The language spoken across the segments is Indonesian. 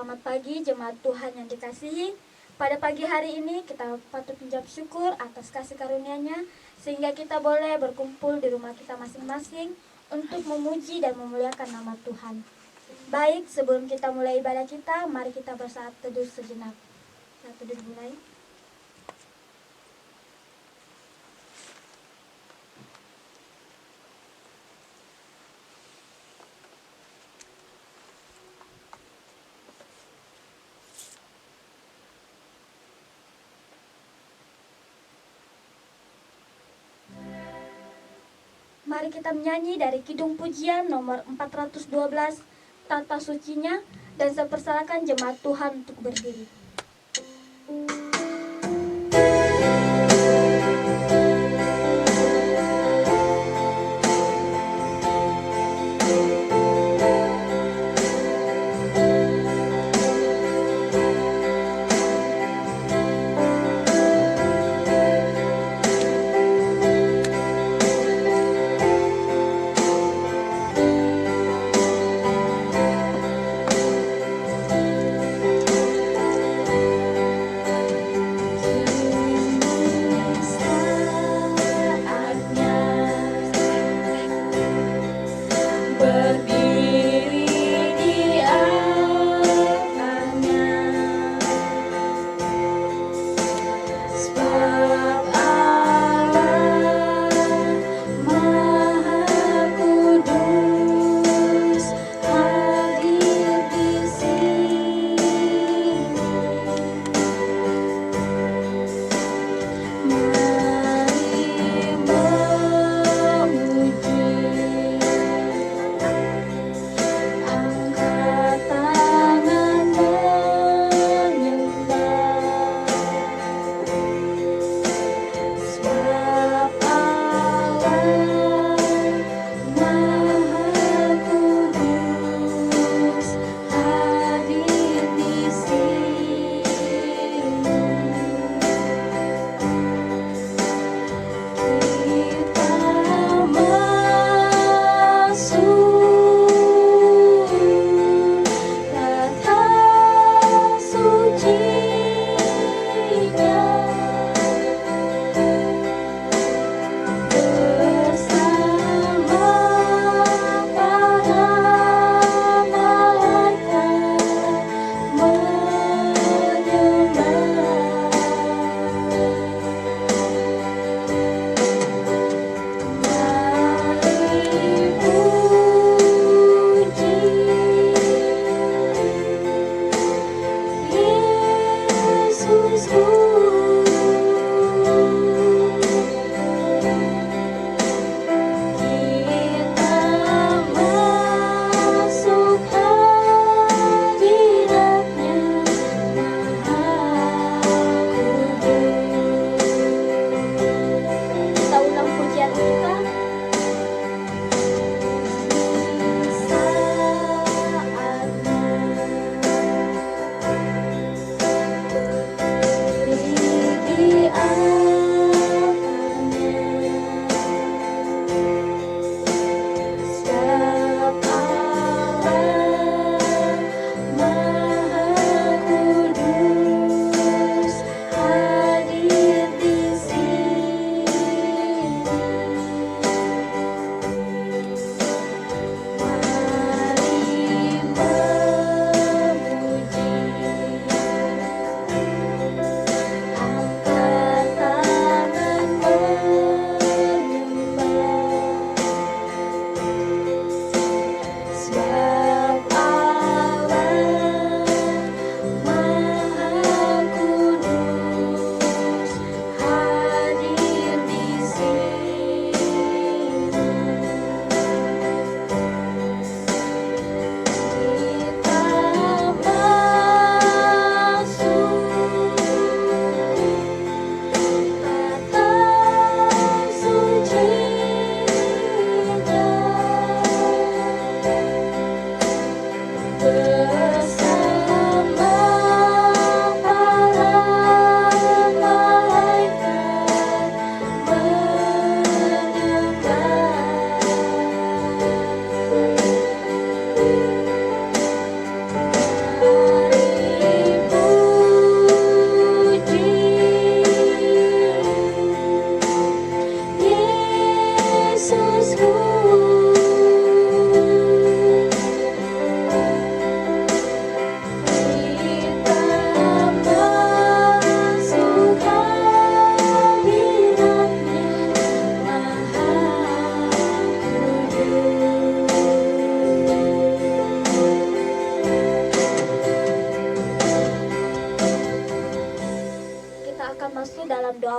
Selamat pagi jemaat Tuhan yang dikasihi. Pada pagi hari ini kita patut mengucap syukur atas kasih karunia-Nya sehingga kita boleh berkumpul di rumah kita masing-masing untuk memuji dan memuliakan nama Tuhan. Baik, sebelum kita mulai ibadah kita, mari kita bersaat teduh sejenak. Saat teduh mulai. Mari kita menyanyi dari Kidung Pujian nomor 412, Tata Sucinya, dan saya persilakan jemaat Tuhan untuk berdiri.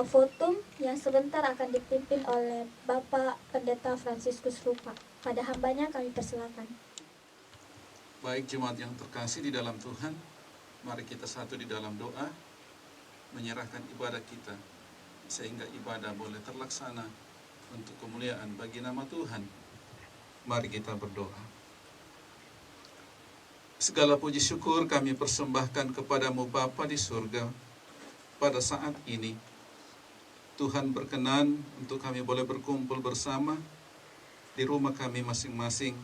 doa votum yang sebentar akan dipimpin oleh Bapak Pendeta Fransiskus Rupa. Pada hambanya kami persilakan. Baik jemaat yang terkasih di dalam Tuhan, mari kita satu di dalam doa, menyerahkan ibadah kita, sehingga ibadah boleh terlaksana untuk kemuliaan bagi nama Tuhan. Mari kita berdoa. Segala puji syukur kami persembahkan kepadamu Bapa di surga. Pada saat ini, Tuhan berkenan untuk kami boleh berkumpul bersama di rumah kami masing-masing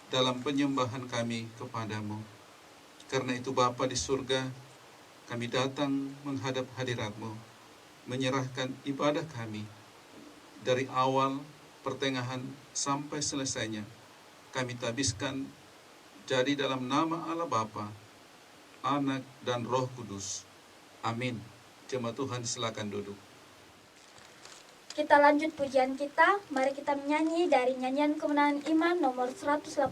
dalam penyembahan kami kepadamu. Karena itu Bapa di surga, kami datang menghadap hadirat-Mu, menyerahkan ibadah kami dari awal, pertengahan, sampai selesainya. Kami tabiskan jadi dalam nama Allah Bapa, Anak, dan Roh Kudus. Amin. Jemaat Tuhan silakan duduk. Kita lanjut pujian kita. Mari kita menyanyi dari nyanyian Kemenangan Iman nomor 181,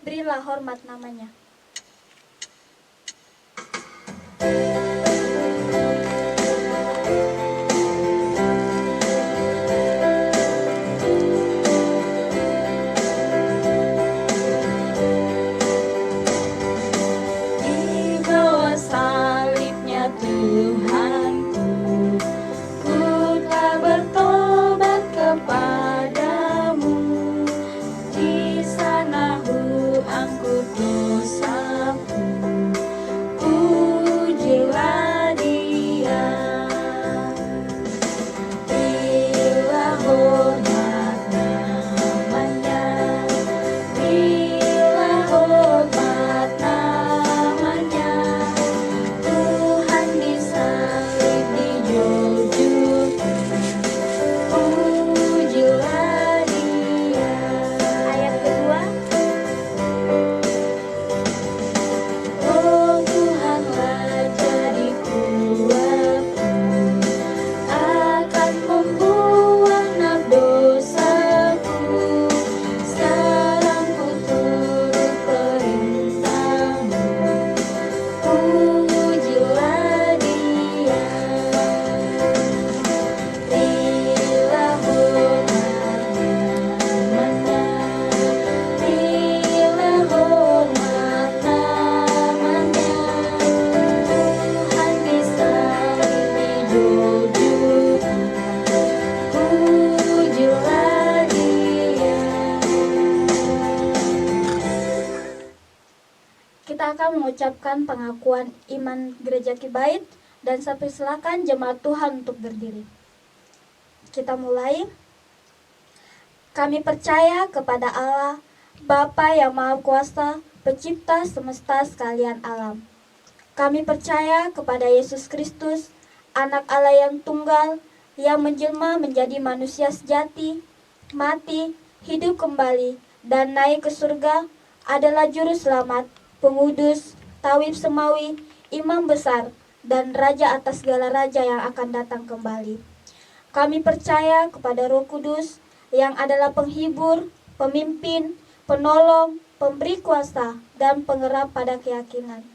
Berilah Hormat Namanya. Mengucapkan pengakuan iman Gereja Kibait, dan saya persilakan jemaat Tuhan untuk berdiri. Kita mulai. Kami percaya kepada Allah, Bapa yang Maha Kuasa, Pencipta semesta sekalian alam. Kami percaya kepada Yesus Kristus, Anak Allah yang tunggal, yang menjelma menjadi manusia sejati, mati, hidup kembali, dan naik ke surga, adalah Juru Selamat, Pengudus, Tawib Semawi, Imam Besar, dan Raja atas segala raja yang akan datang kembali. Kami percaya kepada Roh Kudus yang adalah penghibur, pemimpin, penolong, pemberi kuasa, dan penggerak pada keyakinan.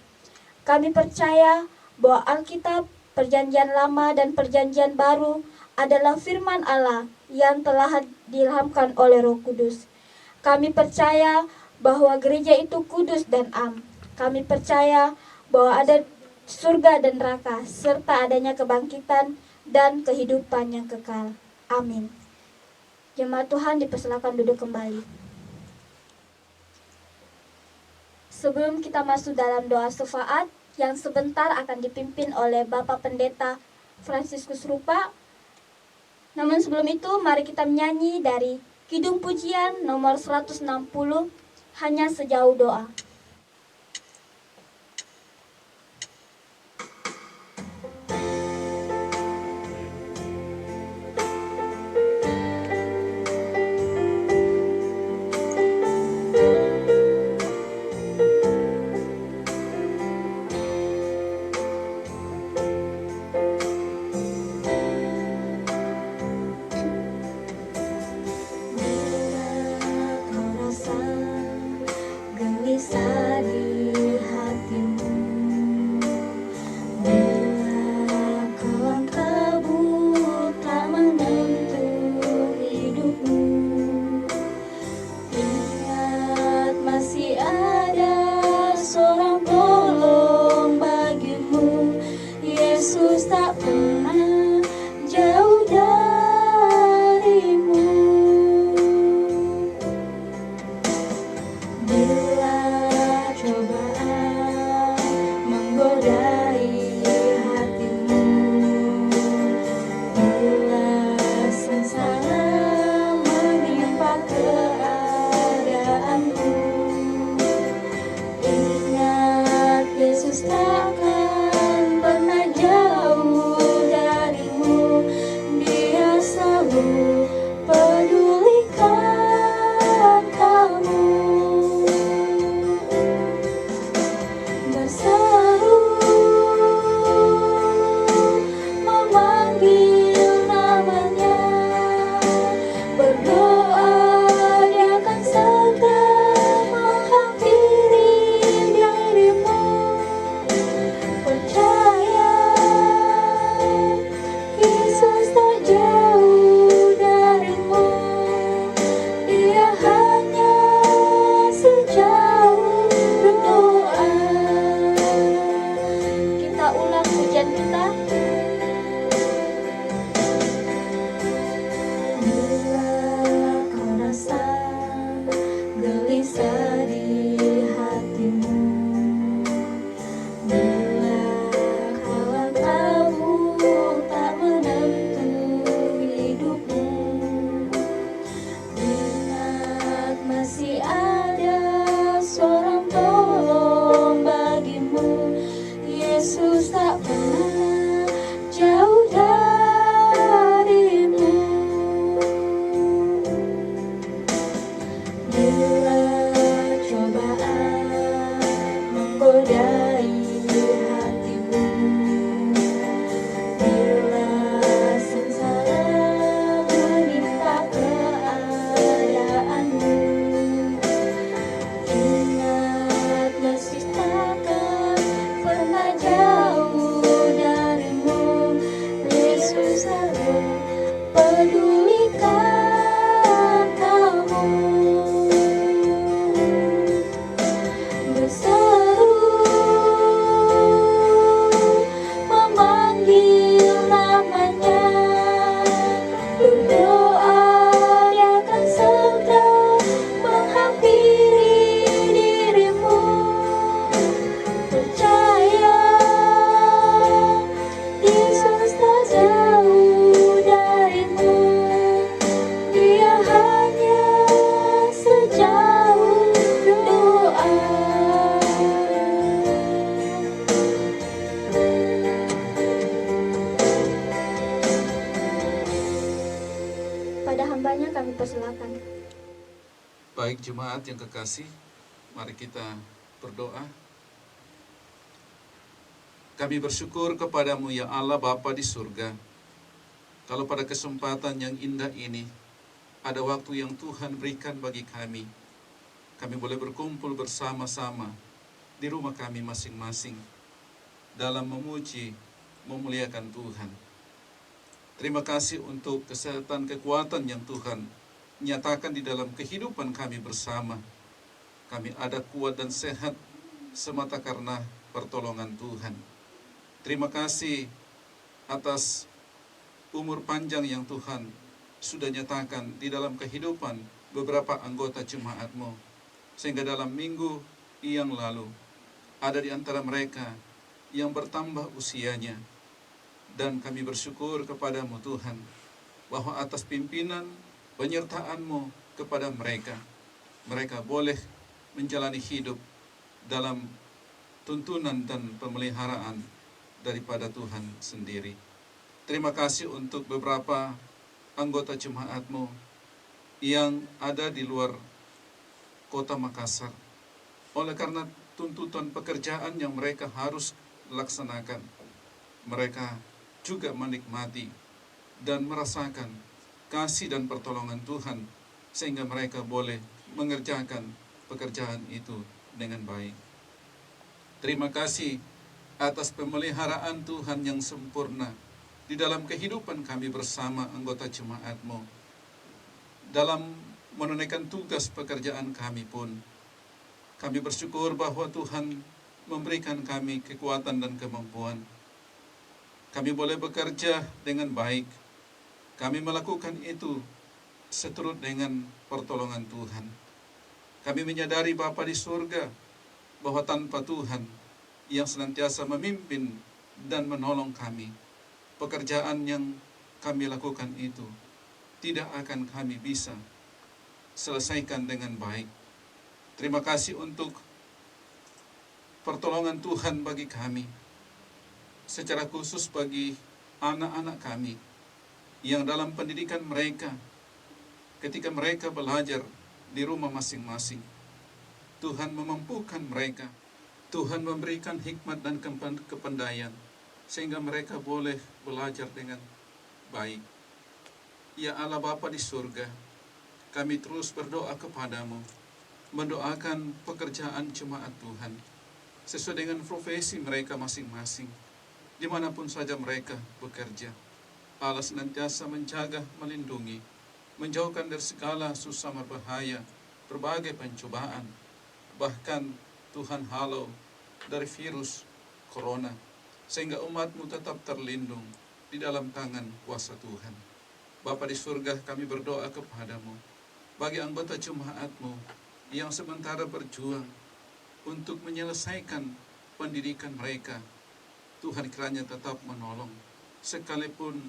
Kami percaya bahwa Alkitab, Perjanjian Lama dan Perjanjian Baru adalah firman Allah yang telah diilhamkan oleh Roh Kudus. Kami percaya bahwa gereja itu kudus dan am. Kami percaya bahwa ada surga dan neraka, serta adanya kebangkitan dan kehidupan yang kekal. Amin. Jemaat Tuhan dipersilakan duduk kembali. Sebelum kita masuk dalam doa syafaat yang sebentar akan dipimpin oleh Bapak Pendeta Fransiskus Rupa, namun sebelum itu mari kita menyanyi dari Kidung Pujian nomor 160, Hanya Sejauh Doa. Bisa Baik jemaat yang kekasih, mari kita berdoa. Kami bersyukur kepadamu ya Allah Bapa di surga. Kalau pada kesempatan yang indah ini, ada waktu yang Tuhan berikan bagi kami boleh berkumpul bersama-sama di rumah kami masing-masing dalam memuji, memuliakan Tuhan. Terima kasih untuk kesehatan, kekuatan yang Tuhan nyatakan di dalam kehidupan kami bersama. Kami ada kuat dan sehat semata karena pertolongan Tuhan. Terima kasih atas umur panjang yang Tuhan sudah nyatakan di dalam kehidupan beberapa anggota jemaat-Mu, sehingga dalam minggu yang lalu ada di antara mereka yang bertambah usianya. Dan kami bersyukur kepadamu Tuhan, bahwa atas pimpinan penyertaan-Mu kepada mereka boleh menjalani hidup dalam tuntunan dan pemeliharaan daripada Tuhan sendiri. Terima kasih untuk beberapa anggota jemaat-Mu yang ada di luar kota Makassar. Oleh karena tuntutan pekerjaan yang mereka harus laksanakan, mereka juga menikmati dan merasakan kasih dan pertolongan Tuhan, sehingga mereka boleh mengerjakan pekerjaan itu dengan baik. Terima kasih atas pemeliharaan Tuhan yang sempurna di dalam kehidupan kami bersama anggota jemaat-Mu. Dalam menunaikan tugas pekerjaan kami pun, kami bersyukur bahwa Tuhan memberikan kami kekuatan dan kemampuan. Kami boleh bekerja dengan baik. Kami melakukan itu seturut dengan pertolongan Tuhan. Kami menyadari Bapa di surga bahwa tanpa Tuhan yang senantiasa memimpin dan menolong kami, pekerjaan yang kami lakukan itu tidak akan kami bisa selesaikan dengan baik. Terima kasih untuk pertolongan Tuhan bagi kami, secara khusus bagi anak-anak kami yang dalam pendidikan mereka, ketika mereka belajar di rumah masing-masing, Tuhan memampukan mereka Tuhan memberikan hikmat dan kepandaian sehingga mereka boleh belajar dengan baik. Ya Allah Bapa di surga, kami terus berdoa kepadamu, mendoakan pekerjaan jemaat Tuhan sesuai dengan profesi mereka masing-masing, dimanapun saja mereka bekerja. Allah senantiasa menjaga, melindungi, menjauhkan dari segala susah berbahaya, berbagai pencobaan, bahkan Tuhan halau dari virus corona, sehingga umatmu tetap terlindung di dalam tangan kuasa Tuhan. Bapa di surga, kami berdoa kepadamu, bagi anggota jemaatmu yang sementara berjuang untuk menyelesaikan pendidikan mereka, Tuhan kiranya tetap menolong, sekalipun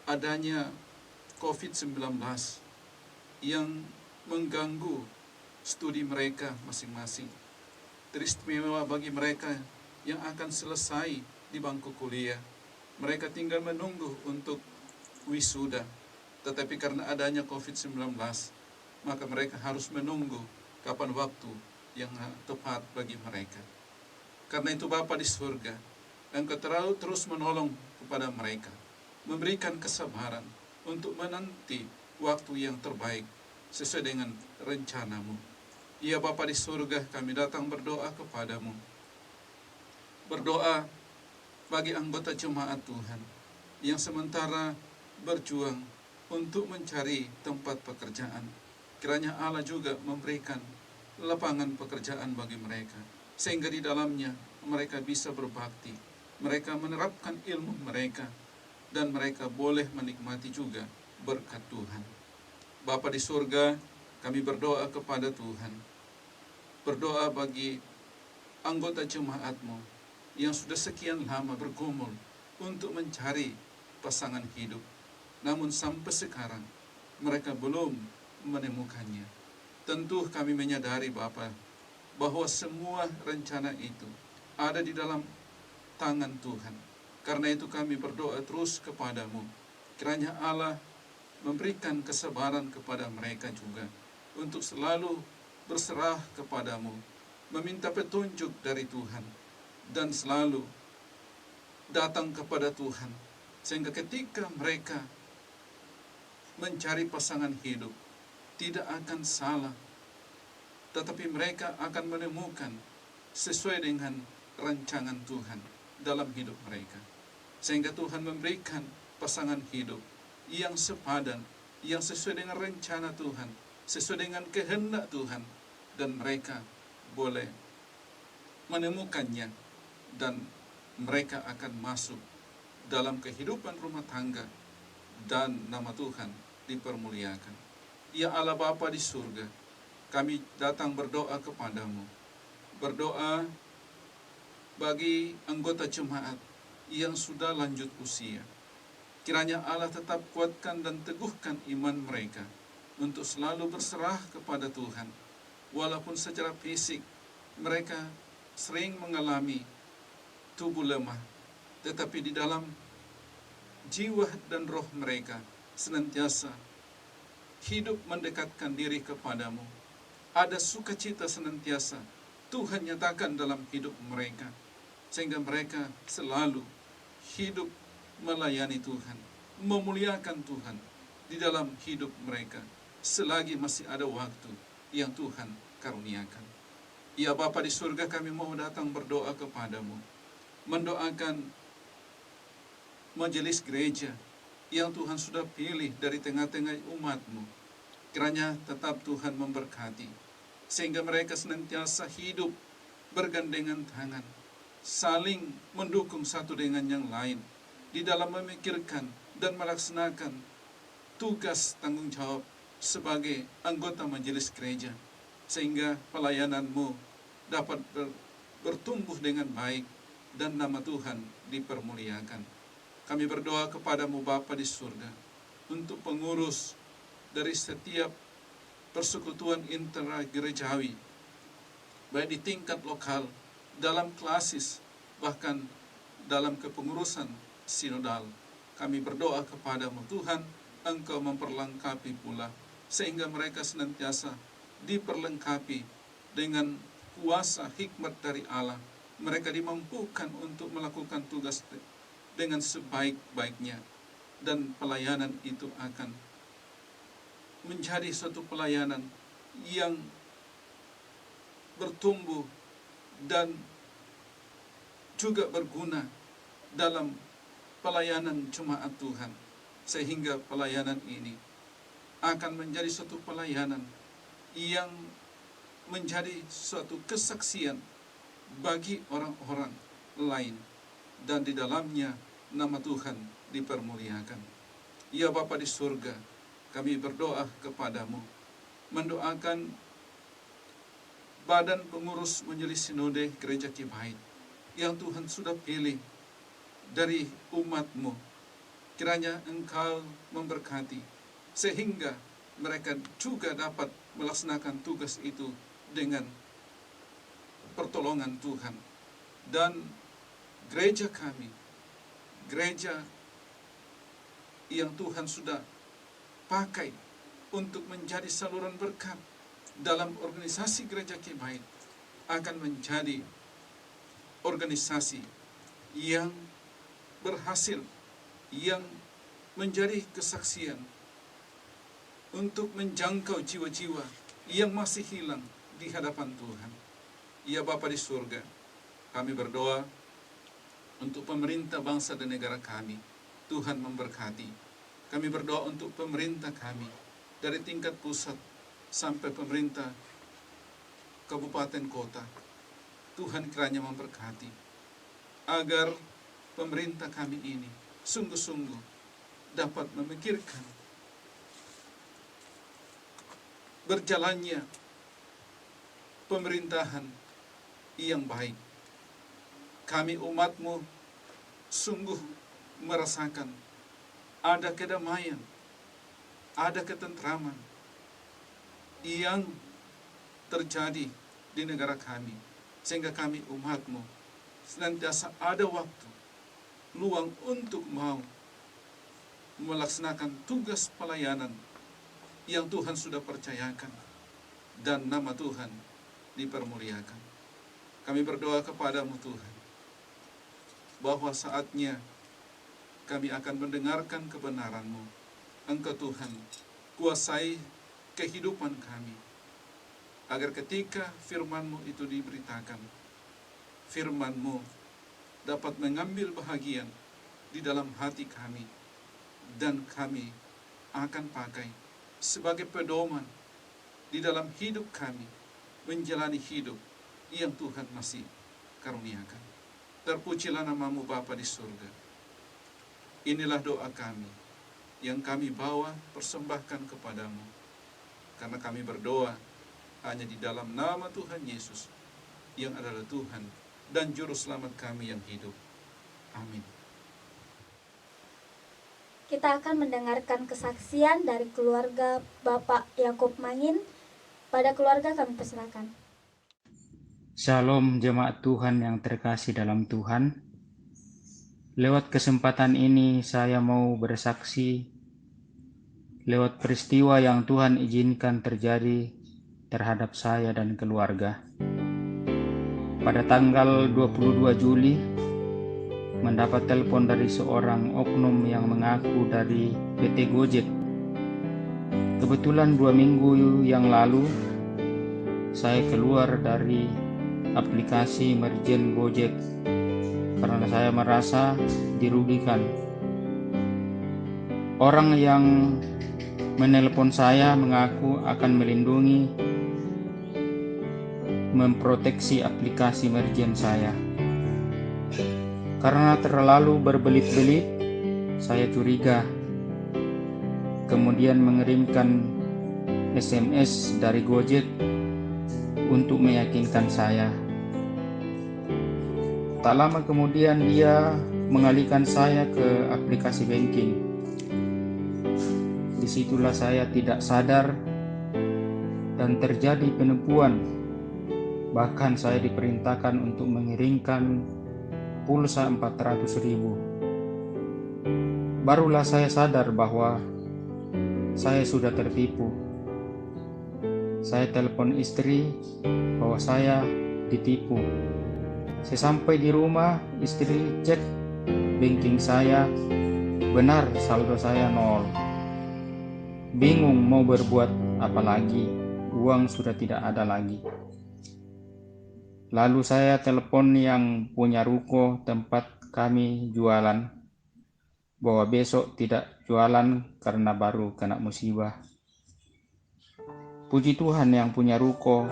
adanya COVID-19 yang mengganggu studi mereka masing-masing. Teristimewa bagi mereka yang akan selesai di bangku kuliah, mereka tinggal menunggu untuk wisuda. Tetapi karena adanya COVID-19, maka mereka harus menunggu kapan waktu yang tepat bagi mereka. Karena itu Bapa di surga, Engkau terus menolong kepada mereka, memberikan kesabaran untuk menanti waktu yang terbaik sesuai dengan rencanamu. Ya Bapa di surga, kami datang berdoa kepadamu, berdoa bagi anggota jemaat Tuhan yang sementara berjuang untuk mencari tempat pekerjaan. Kiranya Allah juga memberikan lapangan pekerjaan bagi mereka, sehingga di dalamnya mereka bisa berbakti, mereka menerapkan ilmu mereka, dan mereka boleh menikmati juga berkat Tuhan. Bapa di surga, kami berdoa kepada Tuhan, berdoa bagi anggota jemaat-Mu yang sudah sekian lama bergumul untuk mencari pasangan hidup, namun sampai sekarang mereka belum menemukannya. Tentu kami menyadari Bapa, bahwa semua rencana itu ada di dalam tangan Tuhan. Karena itu kami berdoa terus kepadamu, kiranya Allah memberikan kesabaran kepada mereka juga untuk selalu berserah kepadamu, meminta petunjuk dari Tuhan, dan selalu datang kepada Tuhan, sehingga ketika mereka mencari pasangan hidup tidak akan salah, tetapi mereka akan menemukan sesuai dengan rancangan Tuhan dalam hidup mereka, sehingga Tuhan memberikan pasangan hidup yang sepadan, yang sesuai dengan rencana Tuhan, sesuai dengan kehendak Tuhan, dan mereka boleh menemukannya, dan mereka akan masuk dalam kehidupan rumah tangga, dan nama Tuhan dipermuliakan. Ya Allah Bapa di surga, kami datang berdoa kepadamu, berdoa bagi anggota jemaat yang sudah lanjut usia. Kiranya Allah tetap kuatkan dan teguhkan iman mereka untuk selalu berserah kepada Tuhan. Walaupun secara fisik mereka sering mengalami tubuh lemah, tetapi di dalam jiwa dan roh mereka senantiasa hidup mendekatkan diri kepadamu. Ada sukacita senantiasa Tuhan nyatakan dalam hidup mereka, sehingga mereka selalu hidup melayani Tuhan, memuliakan Tuhan di dalam hidup mereka selagi masih ada waktu yang Tuhan karuniakan. Ya Bapa di surga, kami mau datang berdoa kepadamu, mendoakan majelis gereja yang Tuhan sudah pilih dari tengah-tengah umat-Mu. Kiranya tetap Tuhan memberkati, sehingga mereka senantiasa hidup bergandengan tangan, saling mendukung satu dengan yang lain di dalam memikirkan dan melaksanakan tugas tanggung jawab sebagai anggota majelis gereja, sehingga pelayanan-Mu dapat bertumbuh dengan baik dan nama Tuhan dipermuliakan. Kami berdoa kepadamu Bapa di surga, untuk pengurus dari setiap persekutuan intragerejawi, baik di tingkat lokal, dalam klasis, bahkan dalam kepengurusan sinodal. Kami berdoa kepadamu Tuhan, Engkau memperlengkapi pula, sehingga mereka senantiasa diperlengkapi dengan kuasa hikmat dari Allah, mereka dimampukan untuk melakukan tugas dengan sebaik-baiknya, dan pelayanan itu akan menjadi suatu pelayanan yang bertumbuh dan juga berguna dalam pelayanan jemaat Tuhan, sehingga pelayanan ini akan menjadi suatu pelayanan yang menjadi suatu kesaksian bagi orang-orang lain, dan di dalamnya nama Tuhan dipermuliakan. Ya Bapa di surga, kami berdoa kepadamu, mendoakan badan pengurus Majelis Sinode Gereja Kibait yang Tuhan sudah pilih dari umat-Mu. Kiranya Engkau memberkati, sehingga mereka juga dapat melaksanakan tugas itu dengan pertolongan Tuhan. Dan gereja kami, gereja yang Tuhan sudah pakai untuk menjadi saluran berkat dalam organisasi Gereja Kibait, akan menjadi organisasi yang berhasil, yang menjadi kesaksian untuk menjangkau jiwa-jiwa yang masih hilang di hadapan Tuhan. Ya Bapa di surga, kami berdoa untuk pemerintah bangsa dan negara kami, Tuhan memberkati. Kami berdoa untuk pemerintah kami, dari tingkat pusat sampai pemerintah kabupaten kota. Tuhan kiranya memberkati, agar pemerintah kami ini sungguh-sungguh dapat memikirkan berjalannya pemerintahan yang baik. Kami umat-Mu sungguh merasakan ada kedamaian, ada ketentraman yang terjadi di negara kami, sehingga kami umat-Mu senantiasa ada waktu luang untuk mau melaksanakan tugas pelayanan yang Tuhan sudah percayakan, dan nama Tuhan dipermuliakan. Kami berdoa kepadamu Tuhan, bahwa saatnya kami akan mendengarkan kebenaran-Mu. Engkau Tuhan kuasai kehidupan kami, agar ketika firman-Mu itu diberitakan, firman-Mu dapat mengambil bahagian di dalam hati kami, dan kami akan pakai sebagai pedoman di dalam hidup kami, menjalani hidup yang Tuhan masih karuniakan. Terpujilah nama-Mu Bapa di surga. Inilah doa kami yang kami bawa persembahkan kepadamu, karena kami berdoa hanya di dalam nama Tuhan Yesus, yang adalah Tuhan dan Juru Selamat kami yang hidup. Amin. Kita akan mendengarkan kesaksian dari keluarga Bapak Yakub Mangin. Pada keluarga kami persilakan. Shalom jemaat Tuhan yang terkasih dalam Tuhan. Lewat kesempatan ini saya mau bersaksi lewat peristiwa yang Tuhan izinkan terjadi terhadap saya dan keluarga. Pada tanggal 22 Juli mendapat telepon dari seorang oknum yang mengaku dari PT Gojek. Kebetulan 2 minggu yang lalu saya keluar dari aplikasi Merchant Gojek karena saya merasa dirugikan. Orang yang menelpon saya mengaku akan melindungi, memproteksi aplikasi Merchant saya. Karena terlalu berbelit-belit, saya curiga. Kemudian mengirimkan SMS dari Gojek untuk meyakinkan saya. Tak lama kemudian dia mengalihkan saya ke aplikasi banking. Disitulah saya tidak sadar dan terjadi penipuan. Bahkan saya diperintahkan untuk mengirimkan pulsa 400.000. Barulah saya sadar bahwa saya sudah tertipu. Saya telepon istri bahwa saya ditipu. Sesampai di rumah, istri cek banking saya, benar saldo saya 0. Bingung mau berbuat apa lagi, uang sudah tidak ada lagi. Lalu saya telepon yang punya ruko tempat kami jualan, bahwa besok tidak jualan karena baru kena musibah. Puji Tuhan, yang punya ruko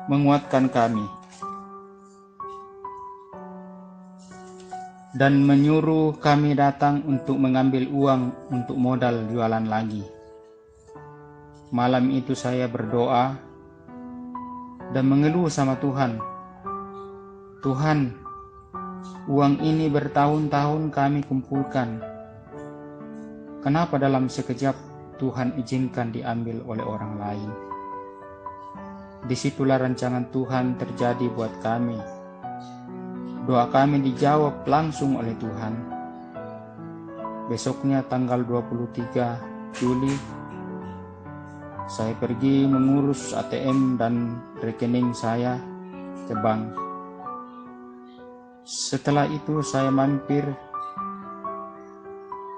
menguatkan kami dan menyuruh kami datang untuk mengambil uang untuk modal jualan lagi. Malam itu saya berdoa dan mengeluh sama Tuhan. Tuhan, uang ini bertahun-tahun kami kumpulkan. Kenapa dalam sekejap Tuhan izinkan diambil oleh orang lain? Disitulah rancangan Tuhan terjadi buat kami. Doa kami dijawab langsung oleh Tuhan. Besoknya tanggal 23 Juli, saya pergi mengurus ATM dan rekening saya ke bank. Setelah itu saya mampir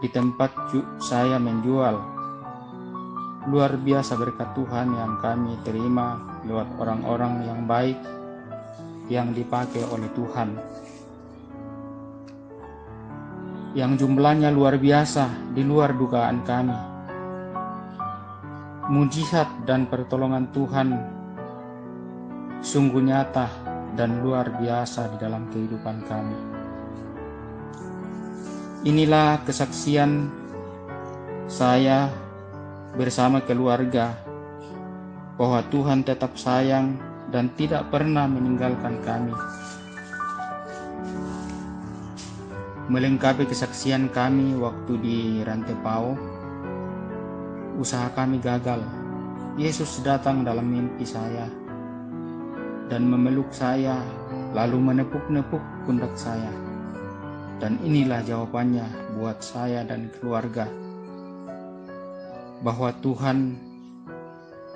di tempat saya menjual. Luar biasa berkat Tuhan yang kami terima lewat orang-orang yang baik yang dipakai oleh Tuhan, yang jumlahnya luar biasa di luar dugaan kami. Mujizat dan pertolongan Tuhan sungguh nyata dan luar biasa di dalam kehidupan kami. Inilah kesaksian saya bersama keluarga bahwa Tuhan tetap sayang dan tidak pernah meninggalkan kami. Melengkapi kesaksian kami waktu di Rantepao, usaha kami gagal. Yesus datang dalam mimpi saya dan memeluk saya, lalu menepuk-nepuk pundak saya. Dan inilah jawabannya buat saya dan keluarga, bahwa Tuhan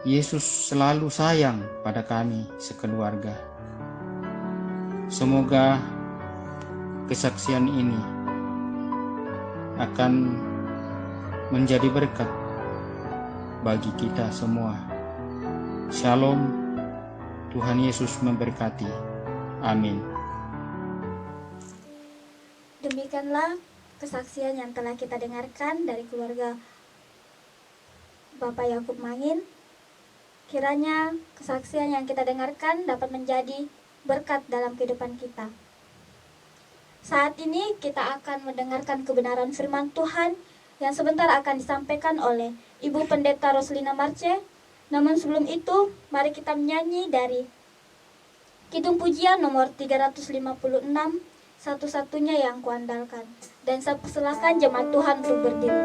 Yesus selalu sayang pada kami sekeluarga. Semoga kesaksian ini akan menjadi berkat bagi kita semua. Shalom, Tuhan Yesus memberkati. Amin. Demikianlah kesaksian yang telah kita dengarkan dari keluarga Bapak Yakub Mangin. Kiranya kesaksian yang kita dengarkan dapat menjadi berkat dalam kehidupan kita. Saat ini kita akan mendengarkan kebenaran firman Tuhan yang sebentar akan disampaikan oleh Ibu Pendeta Roslina Marce. Namun sebelum itu, mari kita menyanyi dari Kidung Pujian nomor 356, Satu-satunya yang kuandalkan. Dan saya persilakan jemaat Tuhan untuk berdiri.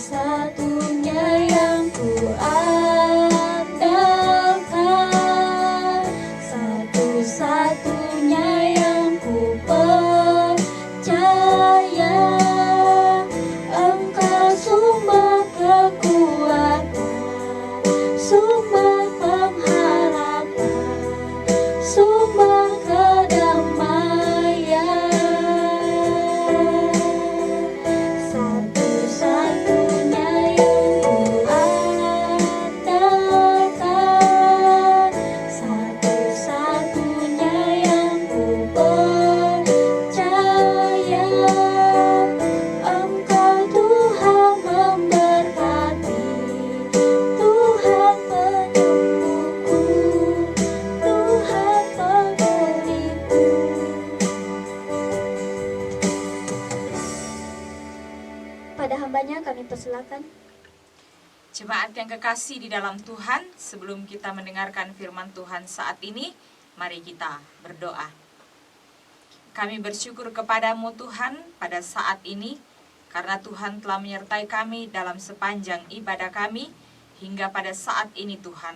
Satu-satunya yang ku andalkan, satu-satunya yang ku percaya. Engkau sumber kekuatan, sumber pengharapan, sumber kedamaian. Satu-satunya yang ku andalkan, satu-satunya yang ku percaya. Engkau Tuhan memberkati, Tuhan penyembuhku, Tuhan pemberiku. Pada hambanya kami persilakan. Jemaat yang kekasih di dalam Tuhan, sebelum kita mendengarkan firman Tuhan saat ini, mari kita berdoa. Kami bersyukur kepadamu Tuhan pada saat ini, karena Tuhan telah menyertai kami dalam sepanjang ibadah kami, hingga pada saat ini Tuhan.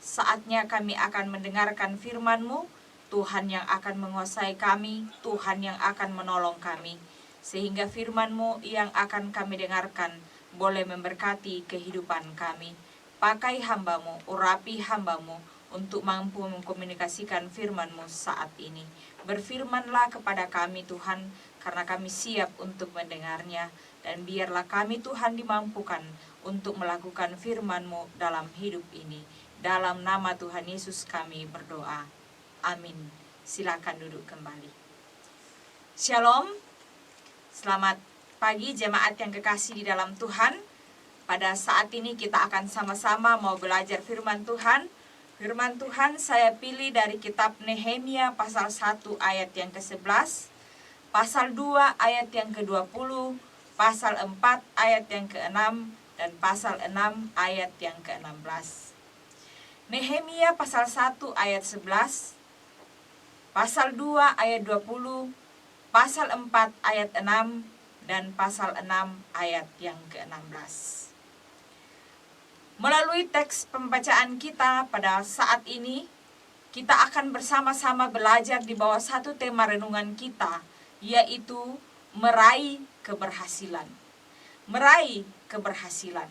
Saatnya kami akan mendengarkan firman-Mu, Tuhan yang akan menguasai kami, Tuhan yang akan menolong kami. Sehingga firman-Mu yang akan kami dengarkan boleh memberkati kehidupan kami. Pakai hamba-Mu, urapi hamba-Mu untuk mampu mengkomunikasikan firman-Mu saat ini. Berfirmanlah kepada kami Tuhan, karena kami siap untuk mendengarnya. Dan biarlah kami Tuhan dimampukan untuk melakukan firman-Mu dalam hidup ini. Dalam nama Tuhan Yesus kami berdoa. Amin. Silakan duduk kembali. Shalom. Selamat pagi jemaat yang kekasih di dalam Tuhan. Pada saat ini kita akan sama-sama mau belajar firman Tuhan. Firman Tuhan saya pilih dari kitab Nehemia pasal 1 ayat yang ke-11, pasal 2 ayat yang ke-20, pasal 4 ayat yang ke-6, dan pasal 6 ayat yang ke-16. Nehemia pasal 1 ayat 11, pasal 2 ayat 20, pasal 4 ayat 6, dan pasal 6 ayat yang ke-16. Melalui teks pembacaan kita pada saat ini, kita akan bersama-sama belajar di bawah satu tema renungan kita, yaitu meraih keberhasilan. Meraih keberhasilan.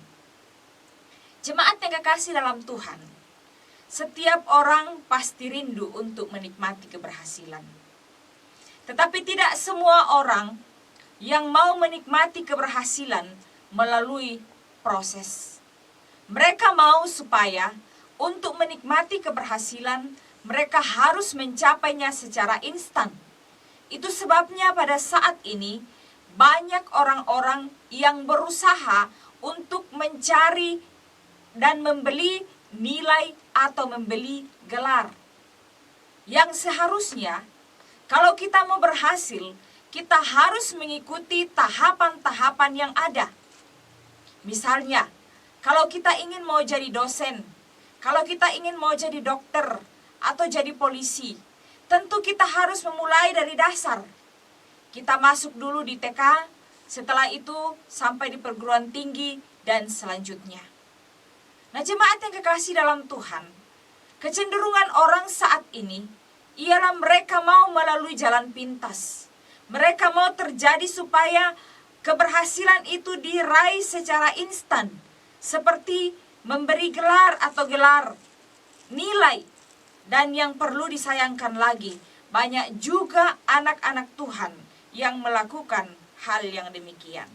Jemaat yang kekasih dalam Tuhan, setiap orang pasti rindu untuk menikmati keberhasilan. Tetapi tidak semua orang yang mau menikmati keberhasilan melalui proses. Mereka mau supaya untuk menikmati keberhasilan, mereka harus mencapainya secara instan. Itu sebabnya pada saat ini, banyak orang-orang yang berusaha untuk mencari dan membeli nilai atau membeli gelar. Yang seharusnya, kalau kita mau berhasil, kita harus mengikuti tahapan-tahapan yang ada. Misalnya, kalau kita ingin mau jadi dosen, kalau kita ingin mau jadi dokter atau jadi polisi, tentu kita harus memulai dari dasar. Kita masuk dulu di TK, setelah itu sampai di perguruan tinggi dan selanjutnya. Nah, jemaat yang kekasih dalam Tuhan, kecenderungan orang saat ini ialah mereka mau melalui jalan pintas. Mereka mau terjadi supaya keberhasilan itu diraih secara instan, seperti memberi gelar atau gelar, nilai. Dan yang perlu disayangkan lagi, banyak juga anak-anak Tuhan yang melakukan hal yang demikian.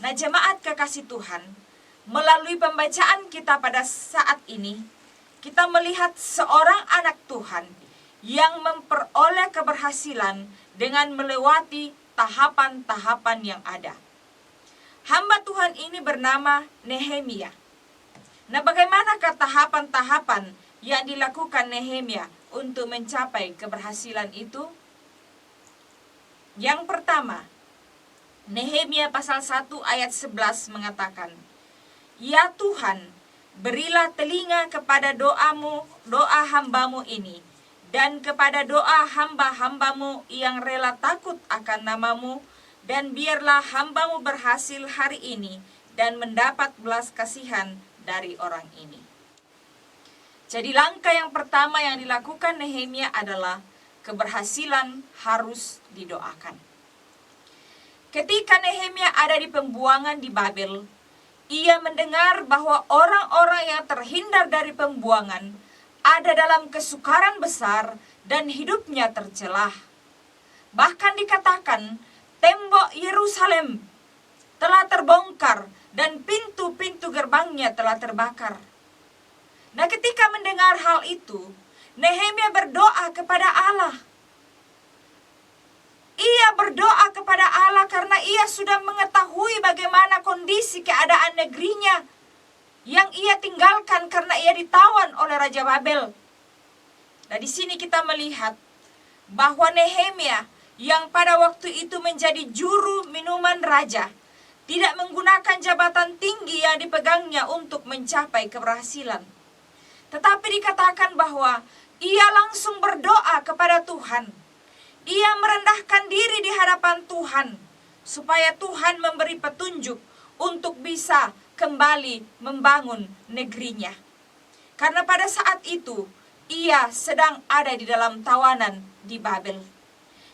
Nah, jemaat kekasih Tuhan, melalui pembacaan kita pada saat ini, kita melihat seorang anak Tuhan yang memperoleh keberhasilan dengan melewati tahapan-tahapan yang ada. Hamba Tuhan ini bernama Nehemia. Nah, bagaimanakah tahapan-tahapan yang dilakukan Nehemia untuk mencapai keberhasilan itu? Yang pertama, Nehemia pasal 1 ayat 11 mengatakan, "Ya Tuhan, berilah telinga kepada doamu, doa hambamu ini, dan kepada doa hamba-hambamu yang rela takut akan namamu, dan biarlah hambamu berhasil hari ini dan mendapat belas kasihan dari orang ini. Jadi langkah yang pertama yang dilakukan Nehemia adalah keberhasilan harus didoakan. Ketika Nehemia ada di pembuangan di Babel, ia mendengar bahwa orang-orang yang terhindar dari pembuangan ada dalam kesukaran besar dan hidupnya tercelah. Bahkan dikatakan tembok Yerusalem telah terbongkar dan pintu-pintu gerbangnya telah terbakar. Nah, ketika mendengar hal itu, Nehemia berdoa kepada Allah. Ia berdoa kepada Allah karena ia sudah mengetahui bagaimana kondisi keadaan negerinya yang ia tinggalkan karena ia ditawan oleh Raja Babel. Nah, di sini kita melihat bahwa Nehemia yang pada waktu itu menjadi juru minuman raja tidak menggunakan jabatan tinggi yang dipegangnya untuk mencapai keberhasilan. Tetapi dikatakan bahwa ia langsung berdoa kepada Tuhan. Ia merendahkan diri di hadapan Tuhan supaya Tuhan memberi petunjuk untuk bisa kembali membangun negerinya. Karena pada saat itu ia sedang ada di dalam tawanan di Babel.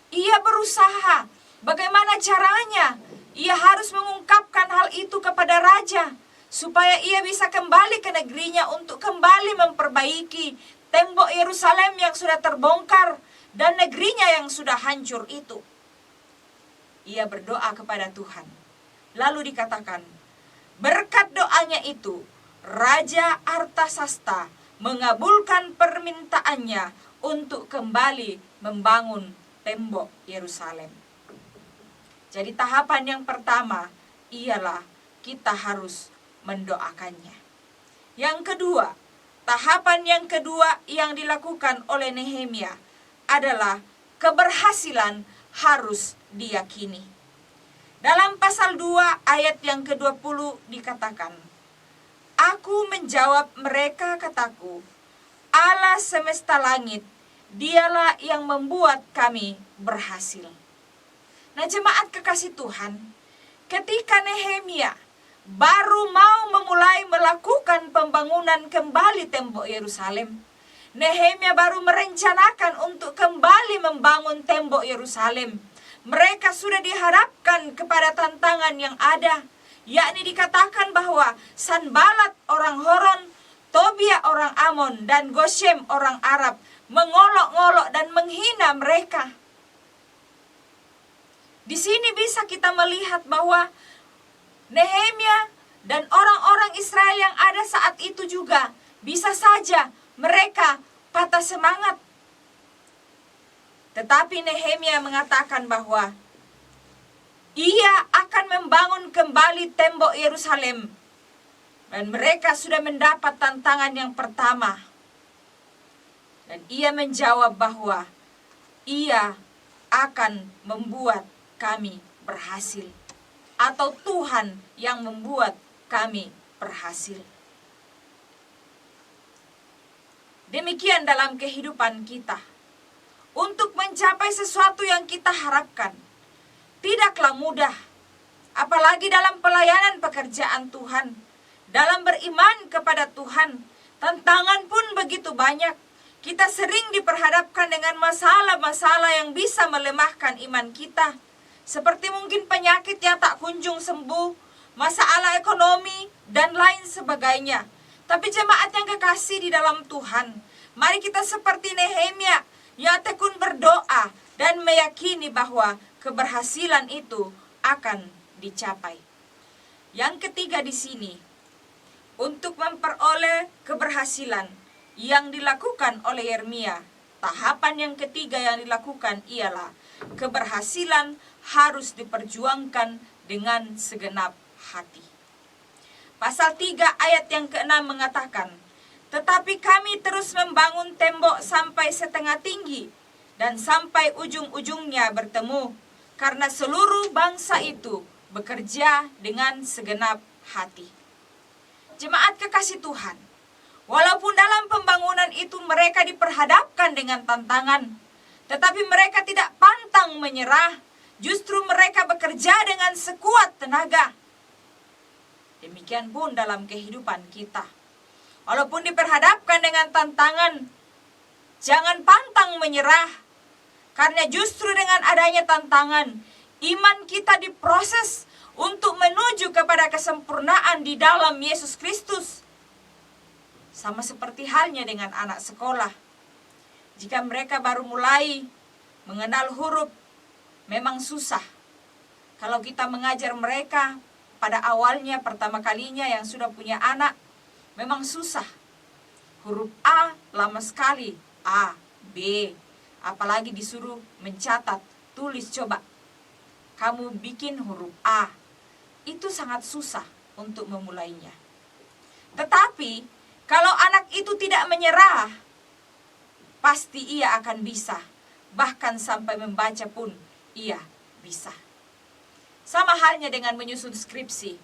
Ia berusaha bagaimana caranya ia harus mengungkapkan hal itu kepada raja supaya ia bisa kembali ke negerinya untuk kembali memperbaiki tembok Yerusalem yang sudah terbongkar dan negerinya yang sudah hancur itu. Ia berdoa kepada Tuhan. Lalu dikatakan, berkat doanya itu, Raja Artasasta mengabulkan permintaannya untuk kembali membangun tembok Yerusalem. Jadi tahapan yang pertama ialah kita harus mendoakannya. Yang kedua, tahapan yang kedua yang dilakukan oleh Nehemia adalah keberhasilan harus diyakini. Dalam pasal 2 ayat yang ke-20 dikatakan, Aku menjawab mereka kataku, Allah semesta langit, dialah yang membuat kami berhasil. Nah, jemaat kekasih Tuhan, ketika Nehemia baru mau memulai melakukan pembangunan kembali tembok Yerusalem, Nehemia baru merencanakan untuk kembali membangun tembok Yerusalem. Mereka sudah dihadapkan kepada tantangan yang ada, yakni dikatakan bahwa Sanbalat orang Horon, Tobia orang Amon, dan Goshem orang Arab mengolok-ngolok dan menghina mereka. Di sini bisa kita melihat bahwa Nehemia dan orang-orang Israel yang ada saat itu juga bisa saja mereka patah semangat. Tetapi Nehemia mengatakan bahwa ia akan membangun kembali tembok Yerusalem. Dan mereka sudah mendapat tantangan yang pertama. Dan ia menjawab bahwa ia akan membuat kami berhasil. Atau Tuhan yang membuat kami berhasil. Demikian dalam kehidupan kita. Untuk mencapai sesuatu yang kita harapkan, tidaklah mudah. Apalagi dalam pelayanan pekerjaan Tuhan, dalam beriman kepada Tuhan, tantangan pun begitu banyak. Kita sering diperhadapkan dengan masalah-masalah yang bisa melemahkan iman kita. Seperti mungkin penyakit yang tak kunjung sembuh, masalah ekonomi, dan lain sebagainya. Tapi jemaat yang kekasih di dalam Tuhan, mari kita seperti Nehemia yang tekun berdoa dan meyakini bahwa keberhasilan itu akan dicapai. Yang ketiga di sini, untuk memperoleh keberhasilan yang dilakukan oleh Yeremia, tahapan yang ketiga yang dilakukan ialah keberhasilan harus diperjuangkan dengan segenap hati. Pasal 3 ayat yang ke-6 mengatakan, Tetapi kami terus membangun tembok sampai setengah tinggi dan sampai ujung-ujungnya bertemu, karena seluruh bangsa itu bekerja dengan segenap hati. Jemaat kekasih Tuhan, walaupun dalam pembangunan itu mereka diperhadapkan dengan tantangan, tetapi mereka tidak pantang menyerah. Justru mereka bekerja dengan sekuat tenaga. Demikian pun dalam kehidupan kita. Walaupun diperhadapkan dengan tantangan, jangan pantang menyerah. Karena justru dengan adanya tantangan, iman kita diproses untuk menuju kepada kesempurnaan di dalam Yesus Kristus. Sama seperti halnya dengan anak sekolah. Jika mereka baru mulai mengenal huruf, memang susah. Kalau kita mengajar mereka pada awalnya, pertama kalinya yang sudah punya anak, memang susah. Huruf A lama sekali, A, B. Apalagi disuruh mencatat, tulis coba. Kamu bikin huruf A. Itu sangat susah untuk memulainya. Tetapi, kalau anak itu tidak menyerah, pasti ia akan bisa. Bahkan sampai membaca pun ia bisa. Sama halnya dengan menyusun skripsi.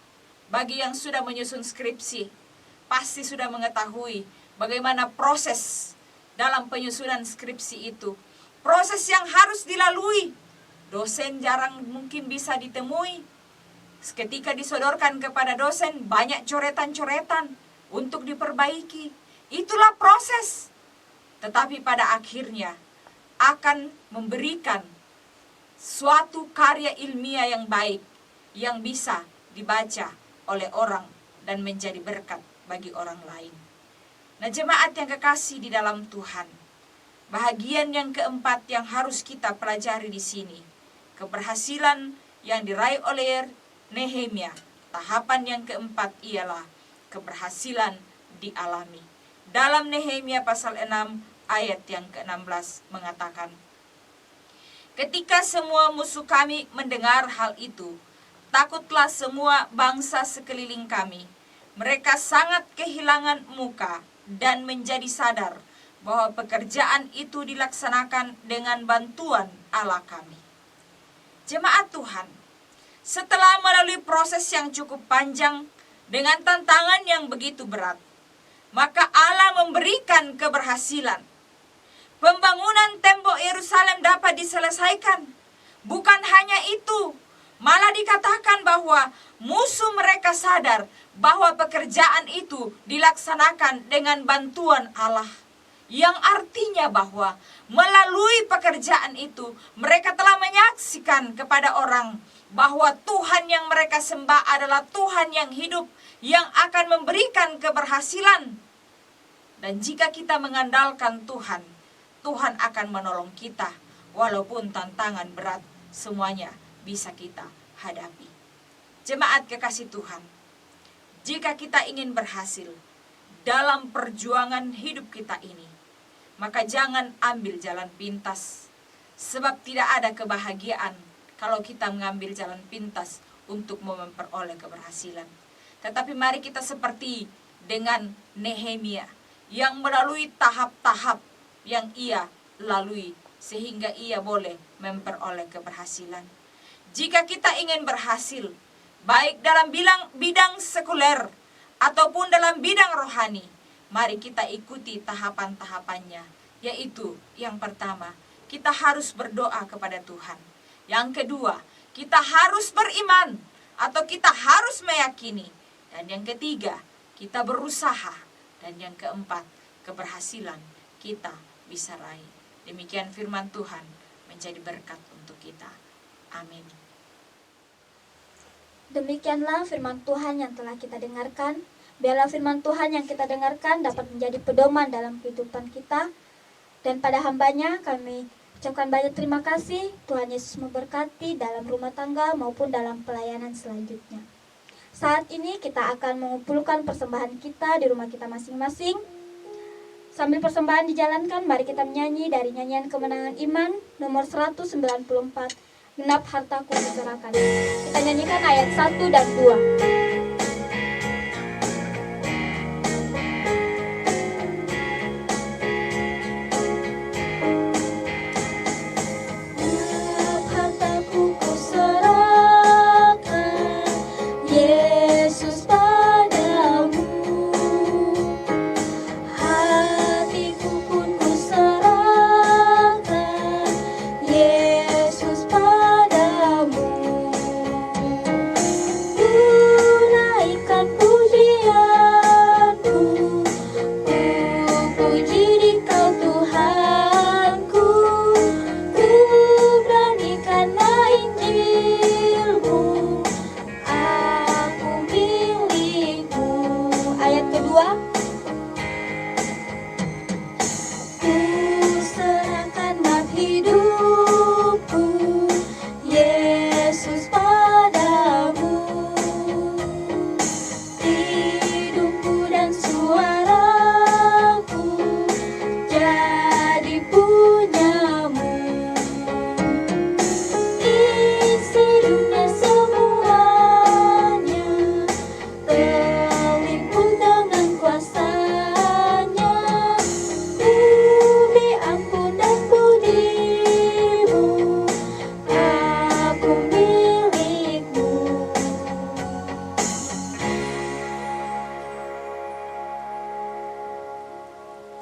Bagi yang sudah menyusun skripsi, pasti sudah mengetahui bagaimana proses dalam penyusunan skripsi itu. Proses yang harus dilalui. Dosen jarang mungkin bisa ditemui. Ketika disodorkan kepada dosen, banyak coretan-coretan untuk diperbaiki. Itulah proses. Tetapi pada akhirnya akan memberikan suatu karya ilmiah yang baik, yang bisa dibaca oleh orang dan menjadi berkat bagi orang lain. Nah, jemaat yang kekasih di dalam Tuhan, bahagian yang keempat yang harus kita pelajari di sini, keberhasilan yang diraih oleh Nehemia, tahapan yang keempat ialah keberhasilan dialami. Dalam Nehemia pasal 6 ayat yang ke-16 mengatakan, ketika semua musuh kami mendengar hal itu, takutlah semua bangsa sekeliling kami. Mereka sangat kehilangan muka dan menjadi sadar bahwa pekerjaan itu dilaksanakan dengan bantuan Allah kami. Jemaat Tuhan, setelah melalui proses yang cukup panjang dengan tantangan yang begitu berat, maka Allah memberikan keberhasilan. Pembangunan tembok Yerusalem dapat diselesaikan. Bukan hanya itu, malah dikatakan bahwa musuh mereka sadar bahwa pekerjaan itu dilaksanakan dengan bantuan Allah. Yang artinya bahwa melalui pekerjaan itu mereka telah menyaksikan kepada orang bahwa Tuhan yang mereka sembah adalah Tuhan yang hidup, yang akan memberikan keberhasilan. Dan jika kita mengandalkan Tuhan, Tuhan akan menolong kita. Walaupun tantangan berat, semuanya bisa kita hadapi. Jemaat kekasih Tuhan, jika kita ingin berhasil dalam perjuangan hidup kita ini, maka jangan ambil jalan pintas. Sebab tidak ada kebahagiaan kalau kita mengambil jalan pintas untuk memperoleh keberhasilan. Tetapi mari kita seperti dengan Nehemia yang melalui tahap-tahap yang ia lalui sehingga ia boleh memperoleh keberhasilan. Jika kita ingin berhasil, baik dalam bidang sekuler ataupun dalam bidang rohani, mari kita ikuti tahapan-tahapannya. Yaitu yang pertama, kita harus berdoa kepada Tuhan. Yang kedua, kita harus beriman atau kita harus meyakini. Dan yang ketiga, kita berusaha. Dan yang keempat, keberhasilan kita bisa raih. Demikian firman Tuhan menjadi berkat untuk kita. Amin. Demikianlah firman Tuhan yang telah kita dengarkan. Biarlah firman Tuhan yang kita dengarkan dapat menjadi pedoman dalam kehidupan kita. Dan pada hambanya kami ucapkan banyak terima kasih. Tuhan Yesus memberkati dalam rumah tangga maupun dalam pelayanan selanjutnya. Saat ini kita akan mengumpulkan persembahan kita di rumah kita masing-masing. Sambil persembahan dijalankan, mari kita menyanyi dari nyanyian Kemenangan Iman nomor 194, Genap Hartaku Diserahkan. Kita nyanyikan ayat 1 dan 2. Ku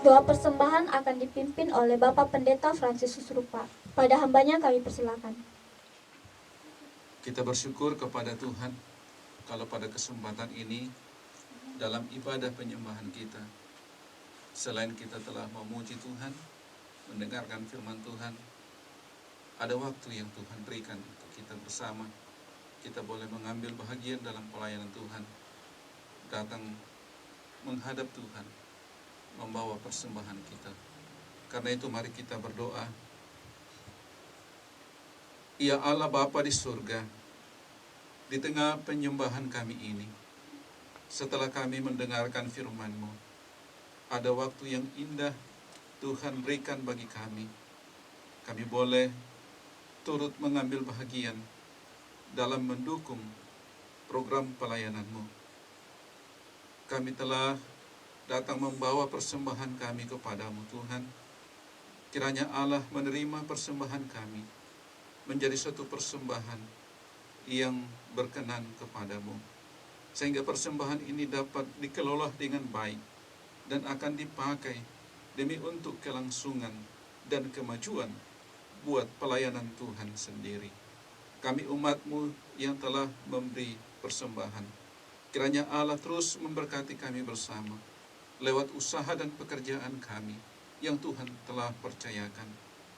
Doa persembahan akan dipimpin oleh Bapak Pendeta Fransiskus Rupa. Pada hambanya kami persilakan. Kita bersyukur kepada Tuhan kalau pada kesempatan ini dalam ibadah penyembahan kita, selain kita telah memuji Tuhan, mendengarkan firman Tuhan, ada waktu yang Tuhan berikan untuk kita bersama. Kita boleh mengambil bahagian dalam pelayanan Tuhan, datang menghadap Tuhan, membawa persembahan kita. Karena itu mari kita berdoa. Ya Allah Bapa di surga, di tengah penyembahan kami ini, setelah kami mendengarkan firman-Mu, ada waktu yang indah Tuhan berikan bagi kami. Kami boleh turut mengambil bahagian dalam mendukung program pelayanan-Mu. Kami telah datang membawa persembahan kami kepadamu Tuhan. Kiranya Allah menerima persembahan kami menjadi suatu persembahan yang berkenan kepadamu, sehingga persembahan ini dapat dikelola dengan baik dan akan dipakai demi untuk kelangsungan dan kemajuan buat pelayanan Tuhan sendiri. Kami umat-Mu yang telah memberi persembahan, kiranya Allah terus memberkati kami bersama lewat usaha dan pekerjaan kami yang Tuhan telah percayakan,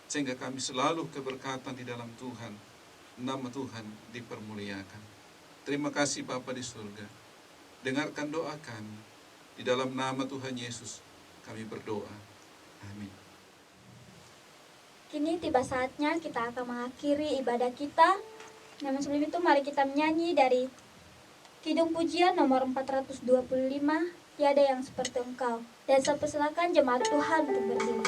sehingga kami selalu keberkatan di dalam Tuhan, nama Tuhan dipermuliakan. Terima kasih Bapa di surga, dengarkan doa kami, di dalam nama Tuhan Yesus kami berdoa, amin. Kini tiba saatnya kita akan mengakhiri ibadah kita. Namun sebelum itu mari kita menyanyi dari Kidung Pujian nomor 425, Tiada yang seperti Engkau. Dan saya persilakan jemaat Tuhan untuk berdiri.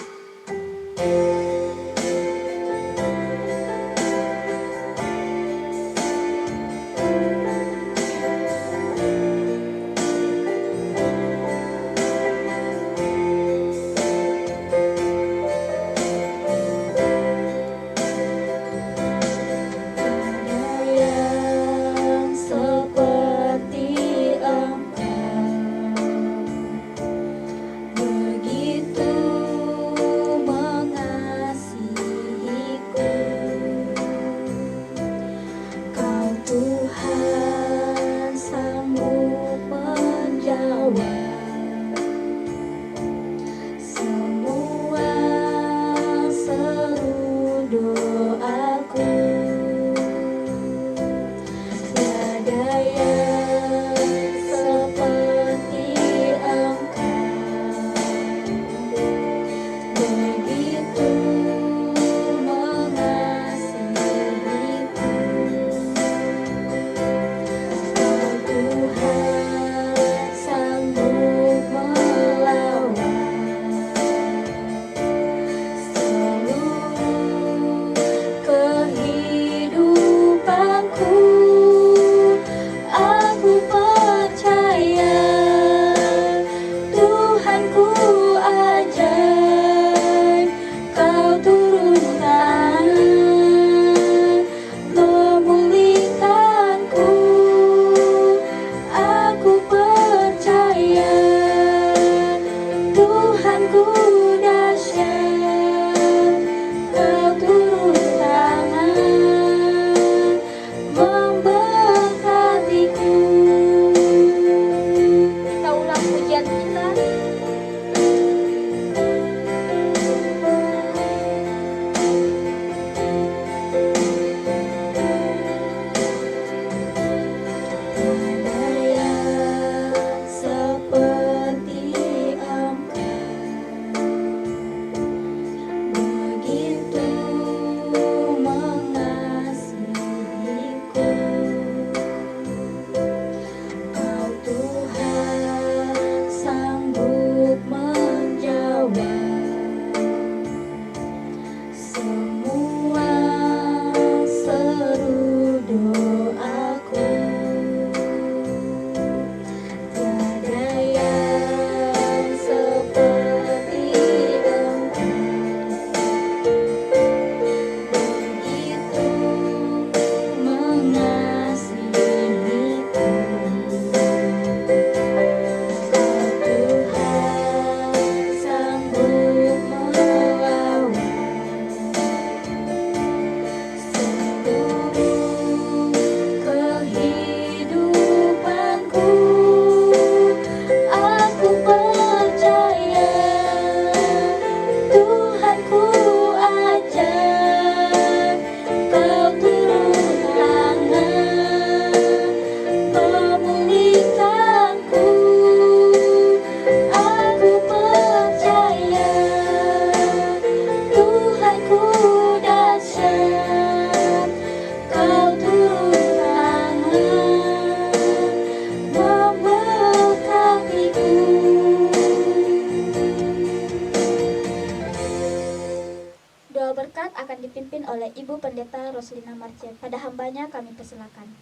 Begitu oleh Ibu Pendeta Roslina Marcen. Pada hambanya kami persilakan.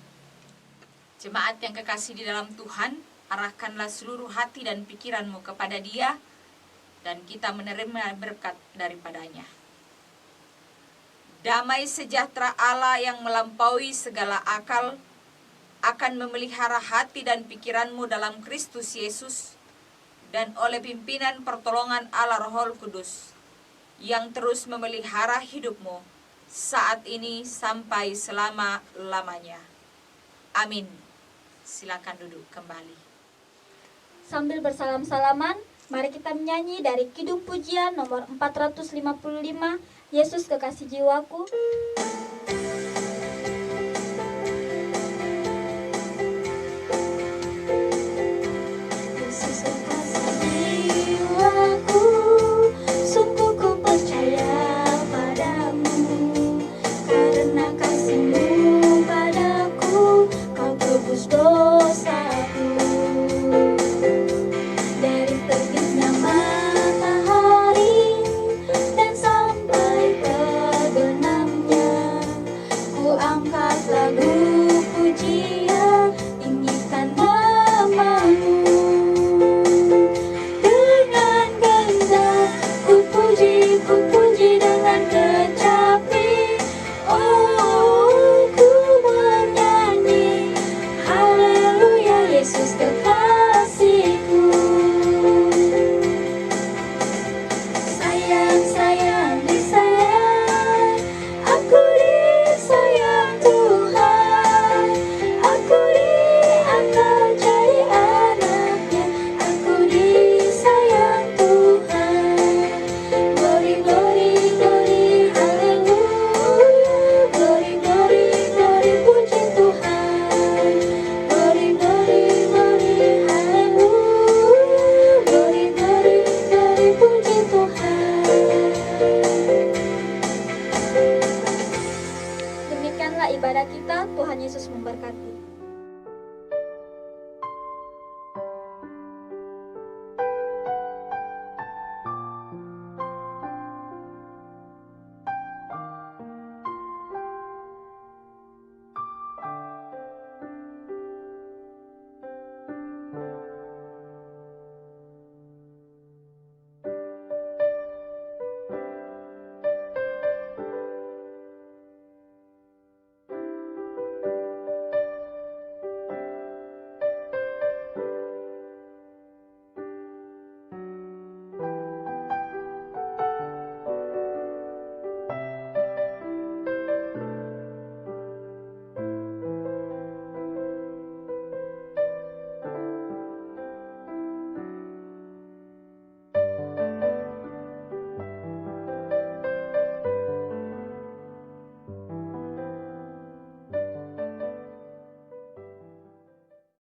Jemaat yang kekasih di dalam Tuhan, arahkanlah seluruh hati dan pikiranmu kepada Dia, dan kita menerima berkat daripadanya. Damai sejahtera Allah yang melampaui segala akal akan memelihara hati dan pikiranmu dalam Kristus Yesus, dan oleh pimpinan pertolongan Allah Roh Kudus yang terus memelihara hidupmu saat ini sampai selama-lamanya. Amin. Silakan duduk kembali. Sambil bersalam-salaman, mari kita menyanyi dari Kidung Pujian nomor 455, Yesus Kekasih Jiwaku.